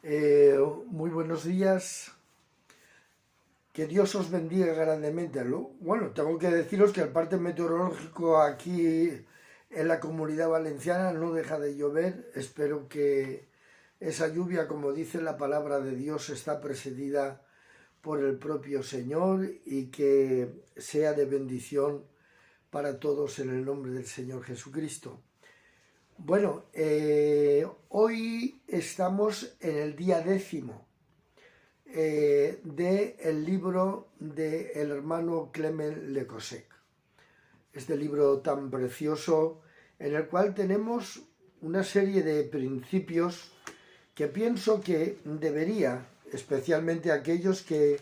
Muy buenos días, que Dios os bendiga grandemente. Bueno, tengo que deciros que el parte meteorológico aquí en la Comunidad Valenciana no deja de llover. Espero que esa lluvia, como dice la palabra de Dios, está precedida por el propio Señor y que sea de bendición para todos en el nombre del Señor Jesucristo. Bueno, hoy estamos en el día 10 del libro del hermano Clement Lecossec. Este libro tan precioso en el cual tenemos una serie de principios que pienso que debería, especialmente aquellos que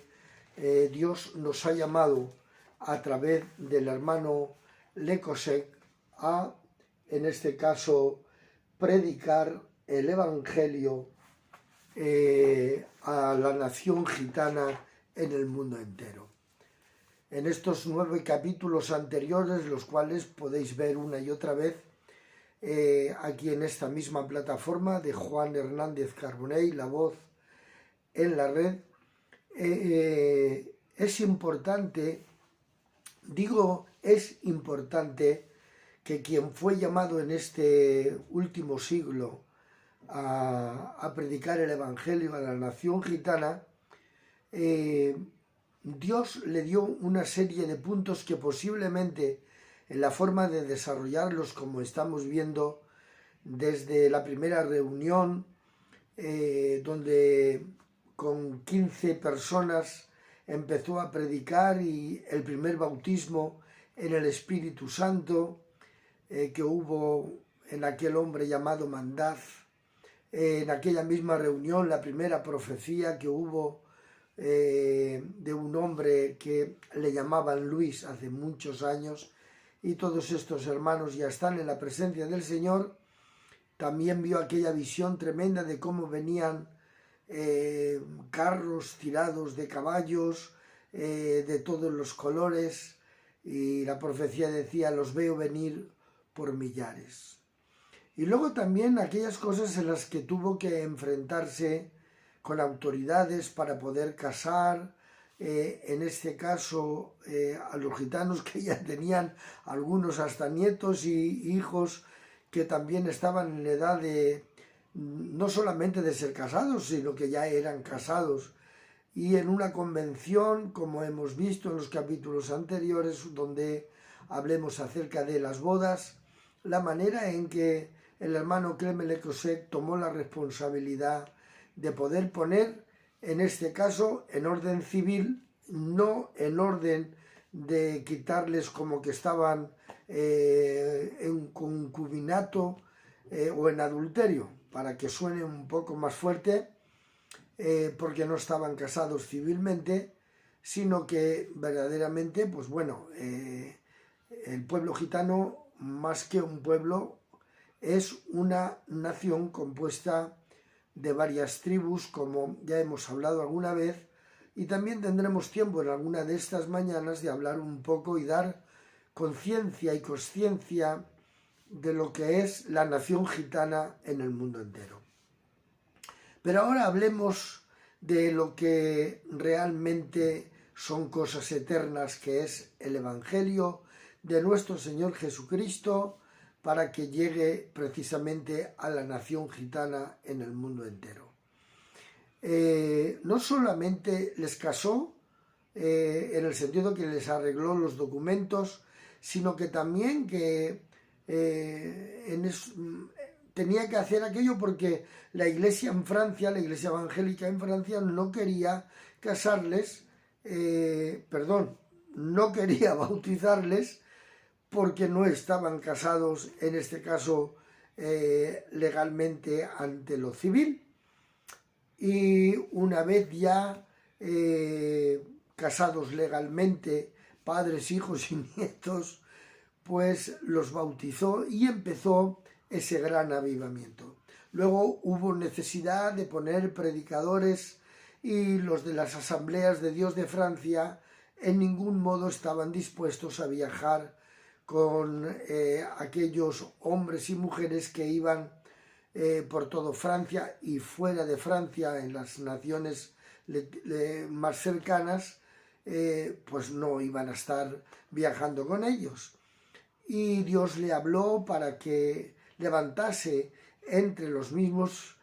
Dios nos ha llamado a través del hermano Lecossec a, en este caso, predicar el Evangelio a la nación gitana en el mundo entero. En estos 9 capítulos anteriores, los cuales podéis ver una y otra vez aquí en esta misma plataforma de Juan Hernández Carbonell, La Voz en la Red, es importante que quien fue llamado en este último siglo a predicar el Evangelio a la nación gitana, Dios le dio una serie de puntos que posiblemente en la forma de desarrollarlos, como estamos viendo desde la primera reunión, donde con 15 personas empezó a predicar, y el primer bautismo en el Espíritu Santo que hubo en aquel hombre llamado Mandaz. En aquella misma reunión, la primera profecía que hubo de un hombre que le llamaban Luis hace muchos años, y todos estos hermanos ya están en la presencia del Señor. También vio aquella visión tremenda de cómo venían carros tirados de caballos de todos los colores, y la profecía decía: los veo venir por millares. Y luego también aquellas cosas en las que tuvo que enfrentarse con autoridades para poder casar, en este caso a los gitanos, que ya tenían algunos hasta nietos y hijos que también estaban en edad de no solamente de ser casados, sino que ya eran casados. Y en una convención, como hemos visto en los capítulos anteriores, donde hablemos acerca de las bodas, la manera en que el hermano Clement Lecossec tomó la responsabilidad de poder poner, en este caso, en orden civil, no en orden de quitarles como que estaban en concubinato o en adulterio, para que suene un poco más fuerte, porque no estaban casados civilmente, sino que verdaderamente, pues bueno, el pueblo gitano, más que un pueblo, es una nación compuesta de varias tribus, como ya hemos hablado alguna vez, y también tendremos tiempo en alguna de estas mañanas de hablar un poco y dar conciencia y consciencia de lo que es la nación gitana en el mundo entero. Pero ahora hablemos de lo que realmente son cosas eternas, que es el Evangelio de nuestro Señor Jesucristo, para que llegue precisamente a la nación gitana en el mundo entero. No solamente les casó, en el sentido que les arregló los documentos, sino que también que tenía que hacer aquello porque la iglesia en Francia, la iglesia evangélica en Francia, no quería casarles, no quería bautizarles, porque no estaban casados, en este caso legalmente ante lo civil. Y una vez ya casados legalmente, padres, hijos y nietos, pues los bautizó y empezó ese gran avivamiento. Luego hubo necesidad de poner predicadores, y los de las asambleas de Dios de Francia en ningún modo estaban dispuestos a viajar con aquellos hombres y mujeres que iban por todo Francia y fuera de Francia, en las naciones más cercanas, pues no iban a estar viajando con ellos. Y Dios le habló para que levantase entre los mismos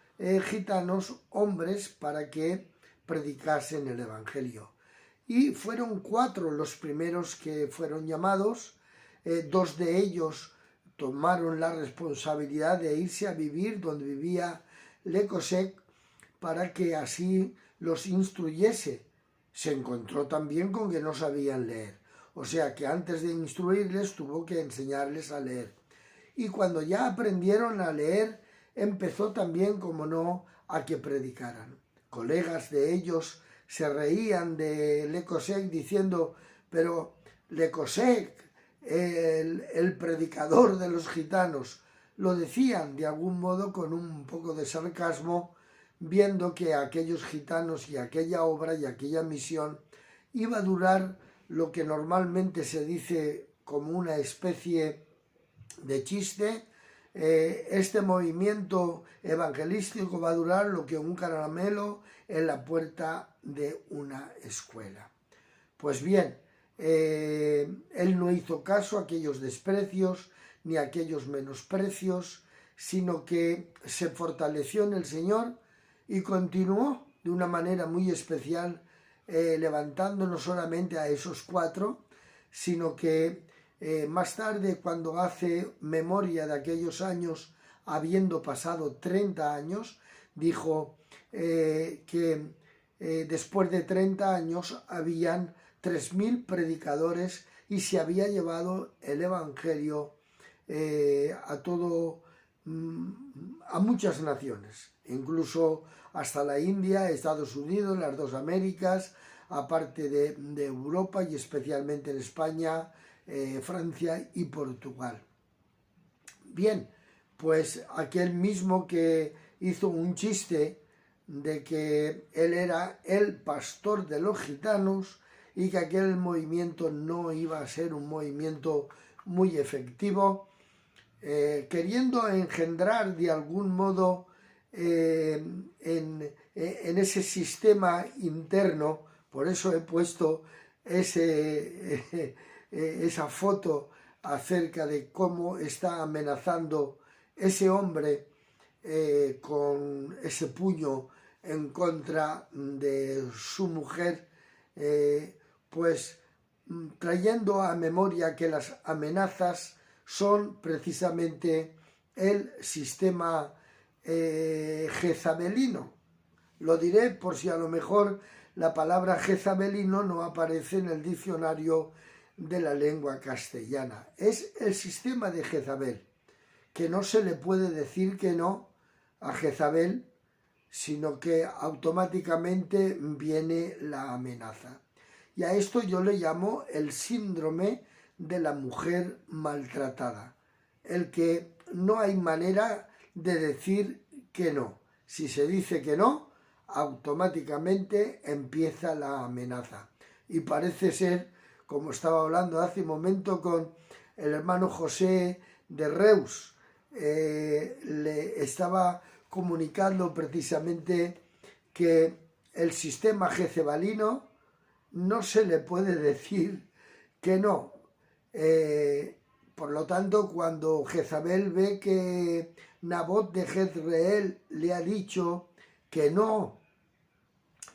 gitanos hombres para que predicasen el Evangelio. Y fueron 4 los primeros que fueron llamados. 2 de ellos tomaron la responsabilidad de irse a vivir donde vivía Le Cossec para que así los instruyese. Se encontró también con que no sabían leer, o sea que antes de instruirles tuvo que enseñarles a leer. Y cuando ya aprendieron a leer, empezó también, como no, a que predicaran. Colegas de ellos se reían de Le Cossec diciendo: pero Le Cossec, el predicador de los gitanos, lo decían de algún modo con un poco de sarcasmo, viendo que aquellos gitanos y aquella obra y aquella misión iba a durar lo que normalmente se dice como una especie de chiste. Este movimiento evangelístico va a durar lo que un caramelo en la puerta de una escuela. Pues bien, él no hizo caso a aquellos desprecios ni a aquellos menosprecios, sino que se fortaleció en el Señor y continuó de una manera muy especial, levantando no solamente a esos 4, sino que más tarde, cuando hace memoria de aquellos años, habiendo pasado 30 años, dijo que después de 30 años habían 3.000 predicadores y se había llevado el Evangelio a muchas naciones, incluso hasta la India, Estados Unidos, las 2 Américas, aparte de Europa y especialmente en España, Francia y Portugal. Bien, pues aquel mismo que hizo un chiste de que él era el pastor de los gitanos y que aquel movimiento no iba a ser un movimiento muy efectivo, queriendo engendrar de algún modo en ese sistema interno. Por eso he puesto esa foto acerca de cómo está amenazando ese hombre con ese puño en contra de su mujer, pues trayendo a memoria que las amenazas son precisamente el sistema jezabelino. Lo diré por si a lo mejor la palabra jezabelino no aparece en el diccionario de la lengua castellana. Es el sistema de Jezabel, que no se le puede decir que no a Jezabel, sino que automáticamente viene la amenaza. Y a esto yo le llamo el síndrome de la mujer maltratada, el que no hay manera de decir que no. Si se dice que no, automáticamente empieza la amenaza. Y parece ser, como estaba hablando hace un momento con el hermano José de Reus, le estaba comunicando precisamente que el sistema jezebelino no se le puede decir que no. Por lo tanto, cuando Jezabel ve que Nabot de Jezreel le ha dicho que no,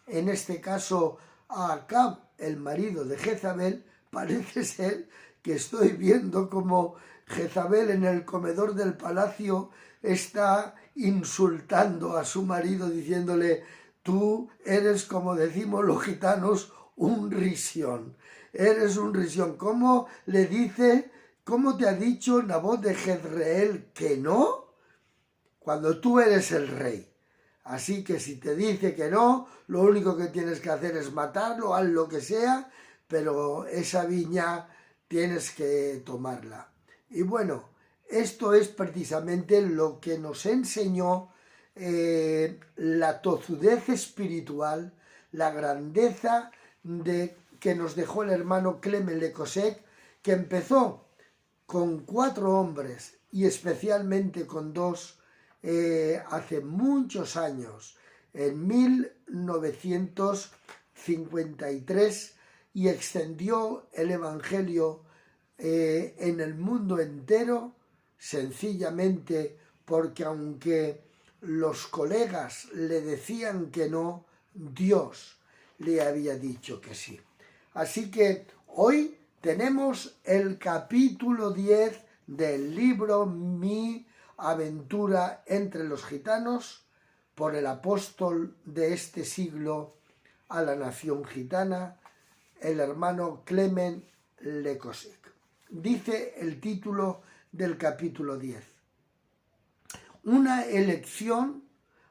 en este caso a Acab, el marido de Jezabel, parece ser que estoy viendo como Jezabel en el comedor del palacio está insultando a su marido, diciéndole: tú eres, como decimos los gitanos, un risión. Eres un risión. ¿Cómo le dice, cómo te ha dicho Nabot de Jezreel que no? Cuando tú eres el rey. Así que si te dice que no, lo único que tienes que hacer es matarlo, haz lo que sea, pero esa viña tienes que tomarla. Y bueno, esto es precisamente lo que nos enseñó la tozudez espiritual, la grandeza que nos dejó el hermano Clement Le Cossec, que empezó con 4 hombres y especialmente con 2 hace muchos años, en 1953, y extendió el Evangelio en el mundo entero, sencillamente porque aunque los colegas le decían que no, Dios le había dicho que sí. Así que hoy tenemos el capítulo 10 del libro Mi aventura entre los gitanos, por el apóstol de este siglo a la nación gitana, el hermano Clement Lekosek. Dice el título del capítulo 10. Una elección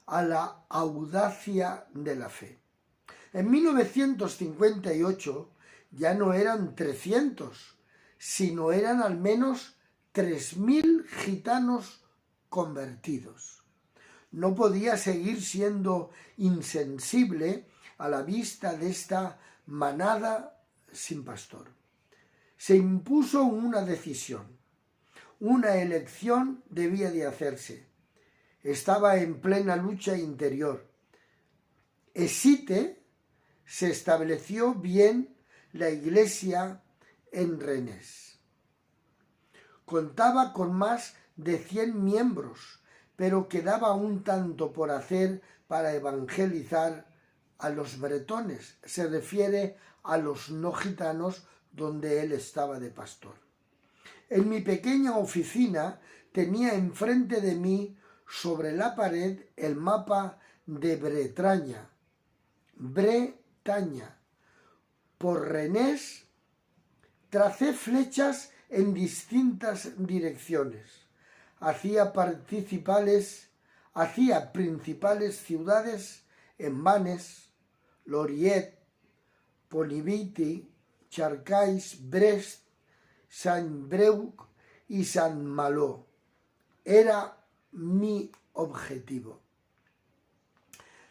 a la audacia de la fe. En 1958 ya no eran 300, sino eran al menos 3.000 gitanos convertidos. No podía seguir siendo insensible a la vista de esta manada sin pastor. Se impuso una decisión. Una elección debía de hacerse. Estaba en plena lucha interior. Esite se estableció bien la iglesia en Rennes. Contaba con más de 100 miembros, pero quedaba un tanto por hacer para evangelizar a los bretones. Se refiere a los no gitanos donde él estaba de pastor. En mi pequeña oficina tenía enfrente de mí sobre la pared el mapa de Bretaña. Por Rennes tracé flechas en distintas direcciones. Hacía principales ciudades en Vannes, Loriot, Pontivy, Charcais, Brest, Saint-Brieuc y Saint-Malo. Era mi objetivo.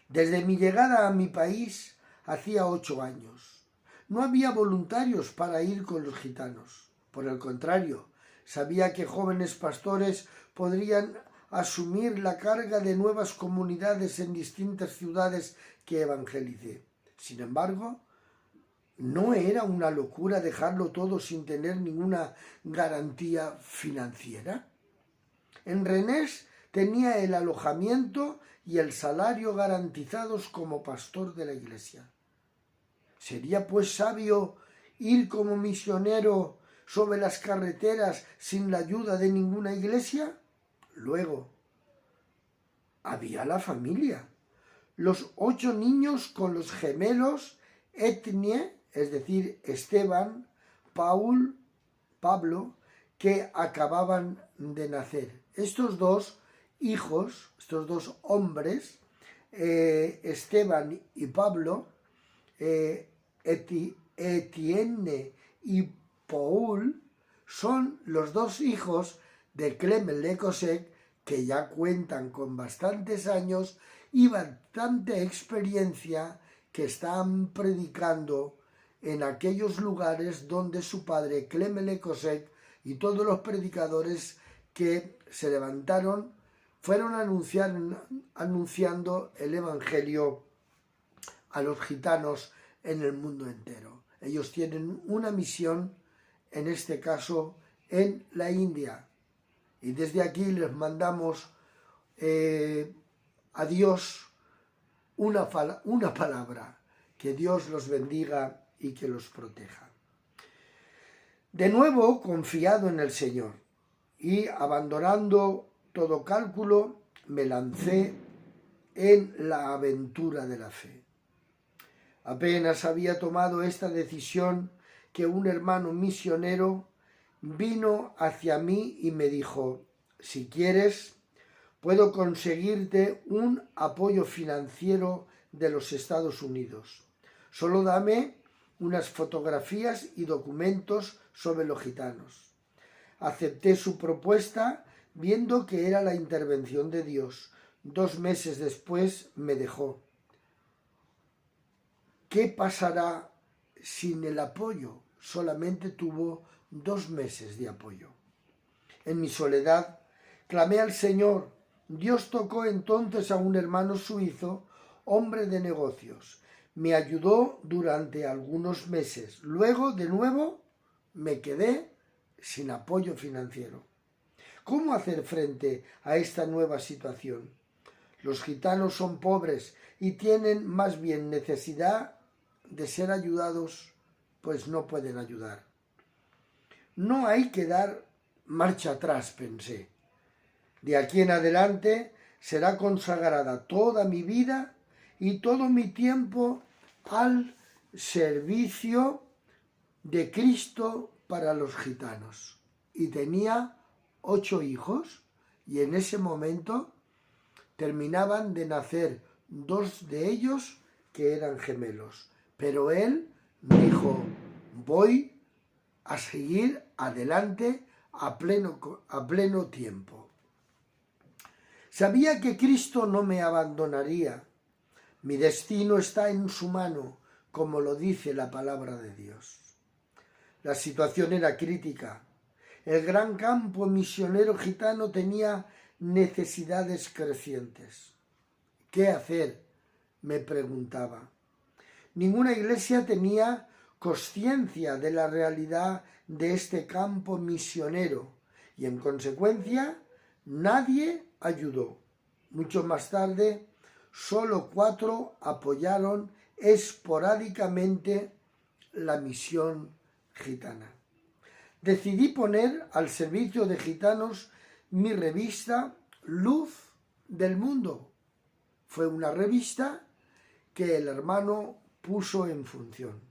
Desde mi llegada a mi país hacía 8 años. No había voluntarios para ir con los gitanos. Por el contrario, sabía que jóvenes pastores podrían asumir la carga de nuevas comunidades en distintas ciudades que evangelicé. Sin embargo, no era una locura dejarlo todo sin tener ninguna garantía financiera. En Rennes tenía el alojamiento y el salario garantizados como pastor de la iglesia. ¿Sería pues sabio ir como misionero sobre las carreteras sin la ayuda de ninguna iglesia? Luego, había la familia. Los 8 niños con los gemelos Etienne, es decir, Esteban, Pablo, que acababan de nacer. Estos dos hijos, estos dos hombres, Esteban y Pablo, Etienne y Paul, son los 2 hijos de Clement Lekosek, que ya cuentan con bastantes años y bastante experiencia, que están predicando en aquellos lugares donde su padre Clement Lekosek y todos los predicadores que se levantaron fueron anunciando el Evangelio a los gitanos en el mundo entero. Ellos tienen una misión, en este caso en la India, y desde aquí les mandamos a Dios una palabra. Que Dios los bendiga y que los proteja. De nuevo, confiado en el Señor y abandonando todo cálculo, me lancé en la aventura de la fe. Apenas había tomado esta decisión que un hermano misionero vino hacia mí y me dijo: si quieres, puedo conseguirte un apoyo financiero de los Estados Unidos. Solo dame unas fotografías y documentos sobre los gitanos. Acepté su propuesta viendo que era la intervención de Dios. 2 meses después me dejó. ¿Qué pasará sin el apoyo? Solamente tuvo 2 meses de apoyo. En mi soledad clamé al Señor, Dios tocó entonces a un hermano suizo, hombre de negocios. Me ayudó durante algunos meses. Luego, de nuevo, me quedé sin apoyo financiero. ¿Cómo hacer frente a esta nueva situación? Los gitanos son pobres y tienen más bien necesidad de ser ayudados, pues no pueden ayudar. No hay que dar marcha atrás, pensé. De aquí en adelante será consagrada toda mi vida y todo mi tiempo al servicio de Cristo para los gitanos. Y tenía 8 hijos y en ese momento terminaban de nacer 2 de ellos que eran gemelos. Pero él dijo, voy a seguir adelante a pleno tiempo. Sabía que Cristo no me abandonaría. Mi destino está en su mano, como lo dice la palabra de Dios. La situación era crítica. El gran campo misionero gitano tenía necesidades crecientes. ¿Qué hacer?, me preguntaba. Ninguna iglesia tenía consciencia de la realidad de este campo misionero y, en consecuencia, nadie ayudó. Mucho más tarde, solo 4 apoyaron esporádicamente la misión gitana. Decidí poner al servicio de gitanos mi revista Luz del Mundo. Fue una revista que el hermano puso en función,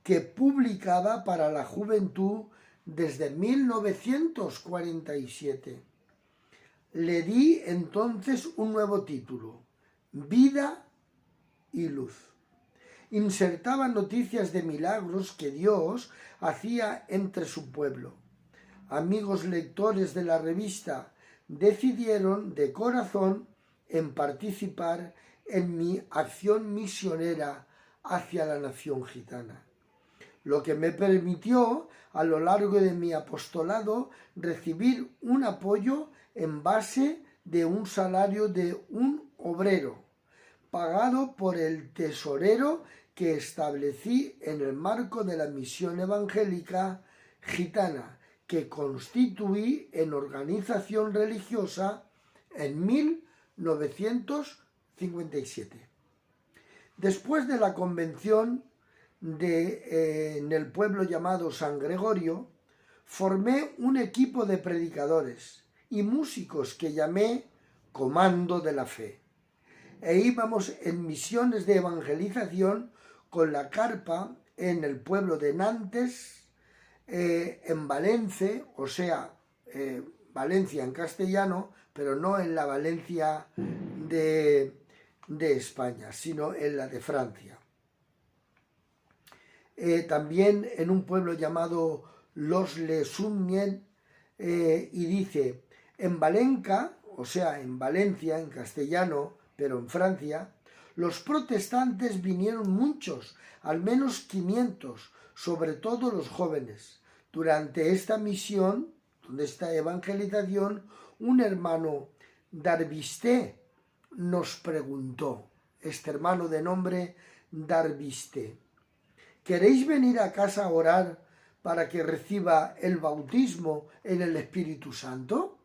que publicaba para la juventud desde 1947. Le di entonces un nuevo título, Vida y Luz. Insertaba noticias de milagros que Dios hacía entre su pueblo. Amigos lectores de la revista decidieron de corazón en participar en mi acción misionera hacia la nación gitana, lo que me permitió a lo largo de mi apostolado recibir un apoyo en base de un salario de un obrero, pagado por el tesorero que establecí en el marco de la misión evangélica gitana, que constituí en organización religiosa en 1957. Después de la convención en el pueblo llamado San Gregorio, formé un equipo de predicadores y músicos que llamé Comando de la Fe. E íbamos en misiones de evangelización con la carpa en el pueblo de Nantes, en Valencia, o sea, Valencia en castellano, pero no en la Valencia de España, sino en la de Francia. También en un pueblo llamado Los Le Summien, y dice, en Valenca, o sea, en Valencia, en castellano, pero en Francia, los protestantes vinieron muchos, al menos 500, sobre todo los jóvenes. Durante esta misión, de esta evangelización, un hermano d'Arbisté nos preguntó, este hermano de nombre d'Arbisté, ¿queréis venir a casa a orar para que reciba el bautismo en el Espíritu Santo?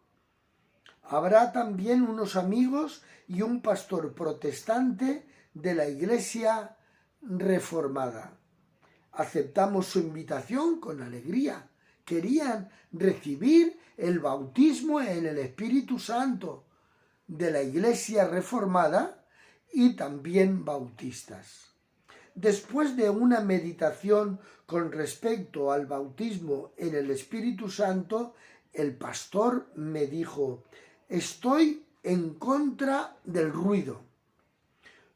Habrá también unos amigos y un pastor protestante de la Iglesia Reformada. Aceptamos su invitación con alegría. Querían recibir el bautismo en el Espíritu Santo de la Iglesia Reformada y también bautistas. Después de una meditación con respecto al bautismo en el Espíritu Santo, el pastor me dijo, estoy en contra del ruido.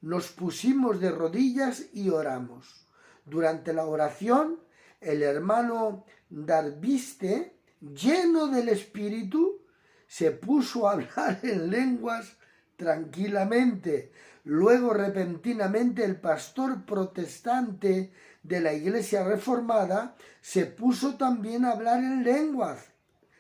Nos pusimos de rodillas y oramos. Durante la oración, el hermano d'Arbisté, lleno del Espíritu, se puso a hablar en lenguas tranquilamente. Luego, repentinamente, el pastor protestante de la Iglesia Reformada se puso también a hablar en lenguas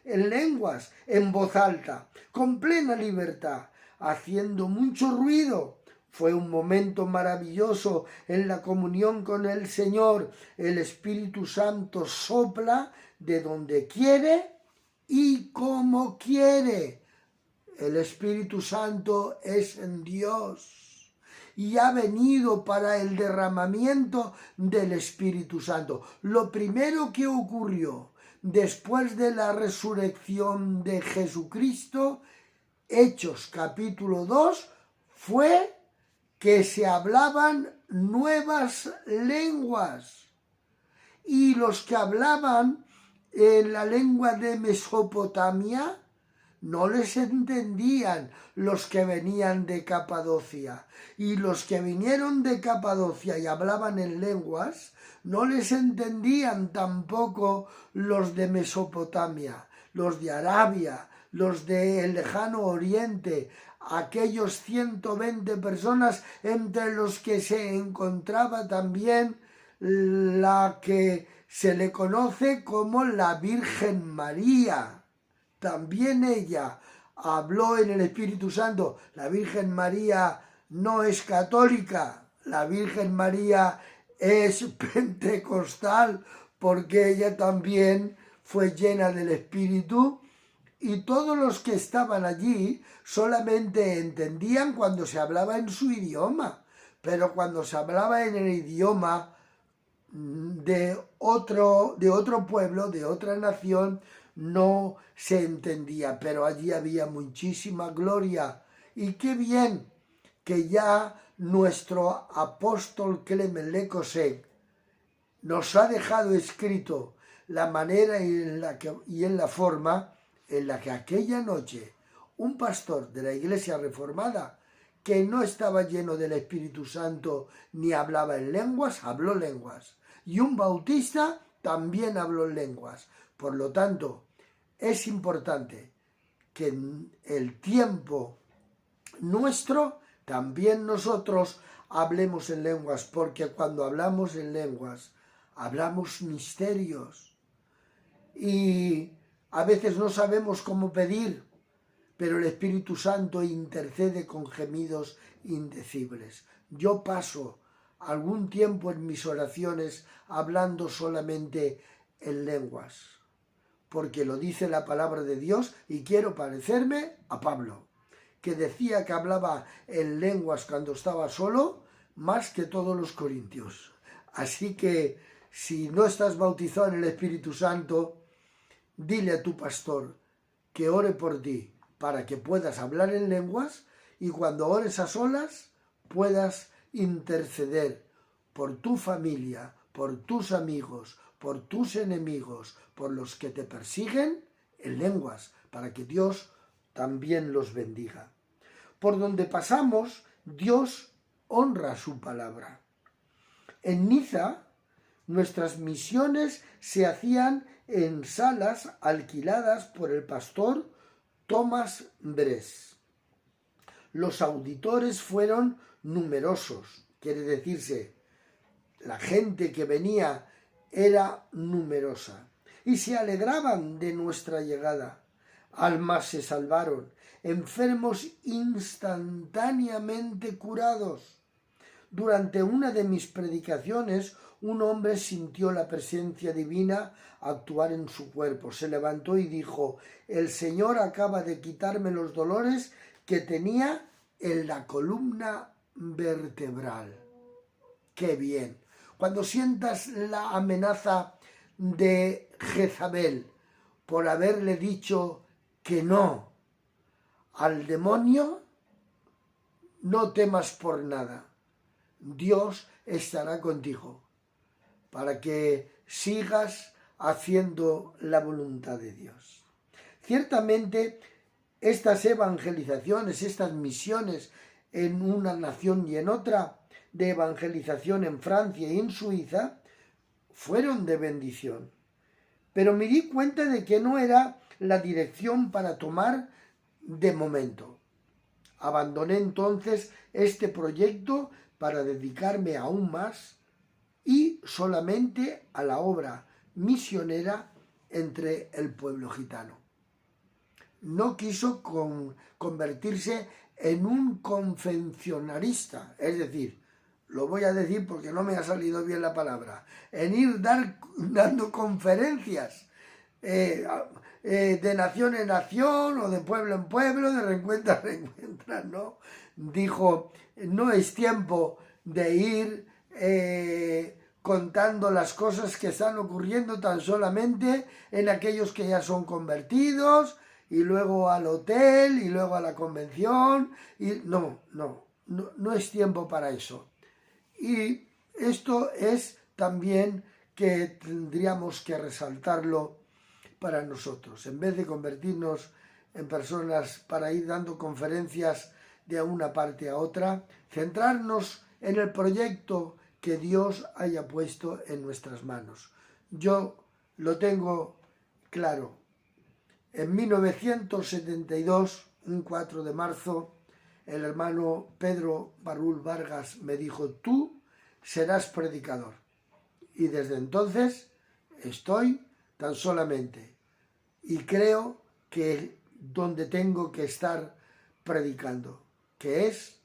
en lenguas, en voz alta, con plena libertad, haciendo mucho ruido. Fue un momento maravilloso en la comunión con el Señor. El Espíritu Santo sopla de donde quiere y como quiere. El Espíritu Santo es en Dios y ha venido para el derramamiento del Espíritu Santo. Lo primero que ocurrió después de la resurrección de Jesucristo, Hechos capítulo 2, fue que se hablaban nuevas lenguas. Y los que hablaban en la lengua de Mesopotamia no les entendían los que venían de Capadocia. Y los que vinieron de Capadocia y hablaban en lenguas, no les entendían tampoco los de Mesopotamia, los de Arabia, los del lejano oriente, aquellos 120 personas entre los que se encontraba también la que se le conoce como la Virgen María. También ella habló en el Espíritu Santo. La Virgen María no es católica, la Virgen María es pentecostal, porque ella también fue llena del Espíritu, y todos los que estaban allí solamente entendían cuando se hablaba en su idioma, pero cuando se hablaba en el idioma de otro pueblo, de otra nación, no se entendía, pero allí había muchísima gloria. Y qué bien que ya nuestro apóstol Clement Lecosec nos ha dejado escrito la manera y en la forma en la que aquella noche un pastor de la Iglesia Reformada, que no estaba lleno del Espíritu Santo ni hablaba en lenguas, habló lenguas. Y un bautista también habló en lenguas. Por lo tanto, es importante que en el tiempo nuestro también nosotros hablemos en lenguas, porque cuando hablamos en lenguas hablamos misterios y a veces no sabemos cómo pedir, pero el Espíritu Santo intercede con gemidos indecibles. Yo paso algún tiempo en mis oraciones hablando solamente en lenguas, porque lo dice la palabra de Dios, y quiero parecerme a Pablo, que decía que hablaba en lenguas cuando estaba solo, más que todos los corintios. Así que si no estás bautizado en el Espíritu Santo, dile a tu pastor que ore por ti para que puedas hablar en lenguas, y cuando ores a solas puedas interceder por tu familia, por tus amigos, por tus enemigos, por los que te persiguen en lenguas, para que Dios también los bendiga. Por donde pasamos, Dios honra su palabra. En Niza, nuestras misiones se hacían en salas alquiladas por el pastor Thomas Bres. Los auditores fueron numerosos, quiere decirse, la gente que venía era numerosa, y se alegraban de nuestra llegada. Almas se salvaron, enfermos instantáneamente curados. Durante una de mis predicaciones, un hombre sintió la presencia divina actuar en su cuerpo. Se levantó y dijo: el Señor acaba de quitarme los dolores que tenía en la columna vertebral. ¡Qué bien! Cuando sientas la amenaza de Jezabel por haberle dicho que no al demonio, no temas por nada. Dios estará contigo para que sigas haciendo la voluntad de Dios. Ciertamente, estas evangelizaciones, estas misiones en una nación y en otra, de evangelización en Francia y en Suiza, fueron de bendición. Pero me di cuenta de que no era la dirección para tomar de momento. Abandoné entonces este proyecto para dedicarme aún más y solamente a la obra misionera entre el pueblo gitano. no quiso convertirse en un confeccionarista, es decir, lo voy a decir porque no me ha salido bien la palabra, en ir dando conferencias de nación en nación o de pueblo en pueblo, de reencuentro a reencuentro, ¿no? Dijo, no es tiempo de ir contando las cosas que están ocurriendo tan solamente en aquellos que ya son convertidos, y luego al hotel, y luego a la convención, y no es tiempo para eso. Y esto es también que tendríamos que resaltarlo para nosotros. En vez de convertirnos en personas para ir dando conferencias de una parte a otra, centrarnos en el proyecto que Dios haya puesto en nuestras manos. Yo lo tengo claro. En 1972, un 4 de marzo, el hermano Pedro Barrul Vargas me dijo, tú serás predicador. Y desde entonces estoy tan solamente. Y creo que donde tengo que estar predicando, que es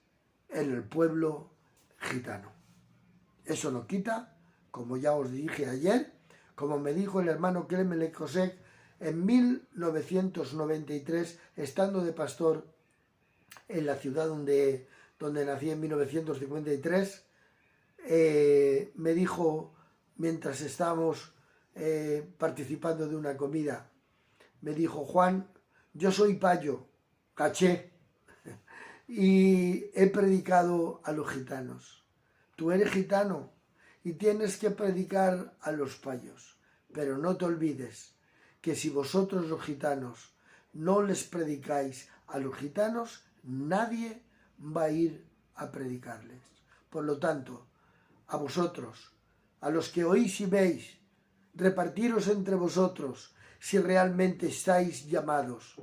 en el pueblo gitano. Eso no quita, como ya os dije ayer, como me dijo el hermano Clement Lecosec en 1993, estando de pastor en la ciudad donde nací en 1953, me dijo, mientras estábamos participando de una comida, me dijo, Juan, yo soy payo, caché, y he predicado a los gitanos. Tú eres gitano y tienes que predicar a los payos, pero no te olvides que si vosotros los gitanos no les predicáis a los gitanos, nadie va a ir a predicarles. Por lo tanto, a vosotros, a los que oís y veis, repartiros entre vosotros si realmente estáis llamados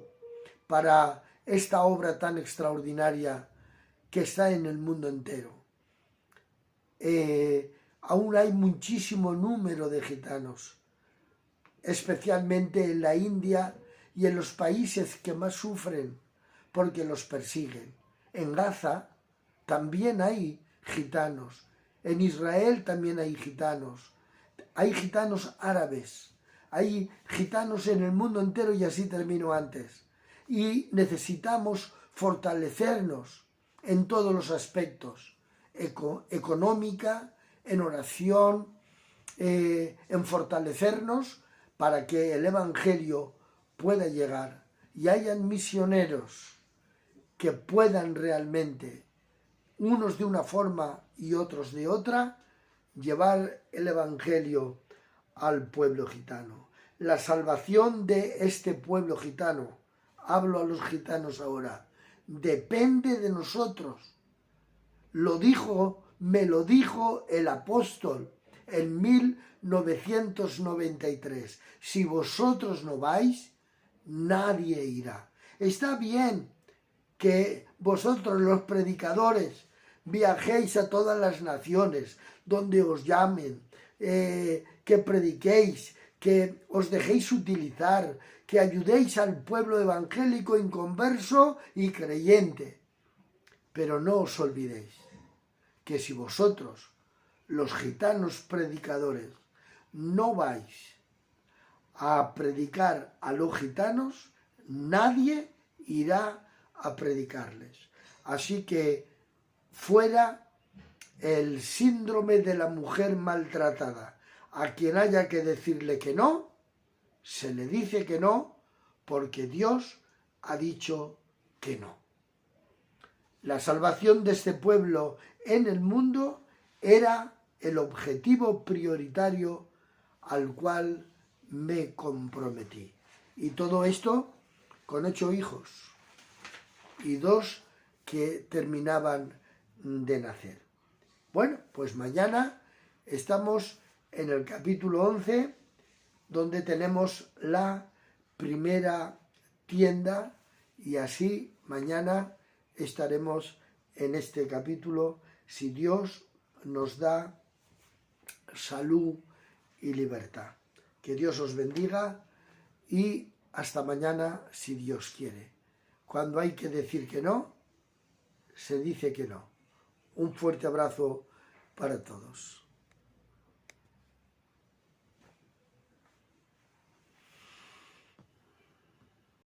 para esta obra tan extraordinaria que está en el mundo entero. Aún hay muchísimo número de gitanos, especialmente en la India y en los países que más sufren porque los persiguen. En Gaza también hay gitanos, en Israel también hay gitanos árabes, hay gitanos en el mundo entero, y así termino antes. Y necesitamos fortalecernos en todos los aspectos, económica, en oración, en fortalecernos para que el Evangelio pueda llegar y hayan misioneros que puedan realmente, unos de una forma y otros de otra, llevar el Evangelio al pueblo gitano. La salvación de este pueblo gitano, hablo a los gitanos ahora, depende de nosotros. Me lo dijo el apóstol en 1993. Si vosotros no vais, nadie irá. Está bien que vosotros los predicadores viajéis a todas las naciones donde os llamen, que prediquéis, que os dejéis utilizar, que ayudéis al pueblo evangélico inconverso y creyente. Pero no os olvidéis que si vosotros, los gitanos predicadores, no vais a predicar a los gitanos, nadie irá a predicarles. Así que fuera el síndrome de la mujer maltratada. A quien haya que decirle que no, se le dice que no, porque Dios ha dicho que no. La salvación de este pueblo en el mundo era el objetivo prioritario al cual me comprometí. Y todo esto con 8 hijos y 2 que terminaban de nacer. Bueno, pues mañana estamos en el capítulo 11, donde tenemos la primera tienda, y así mañana estaremos en este capítulo, si Dios nos da salud y libertad. Que Dios os bendiga y hasta mañana si Dios quiere. Cuando hay que decir que no, se dice que no. Un fuerte abrazo para todos.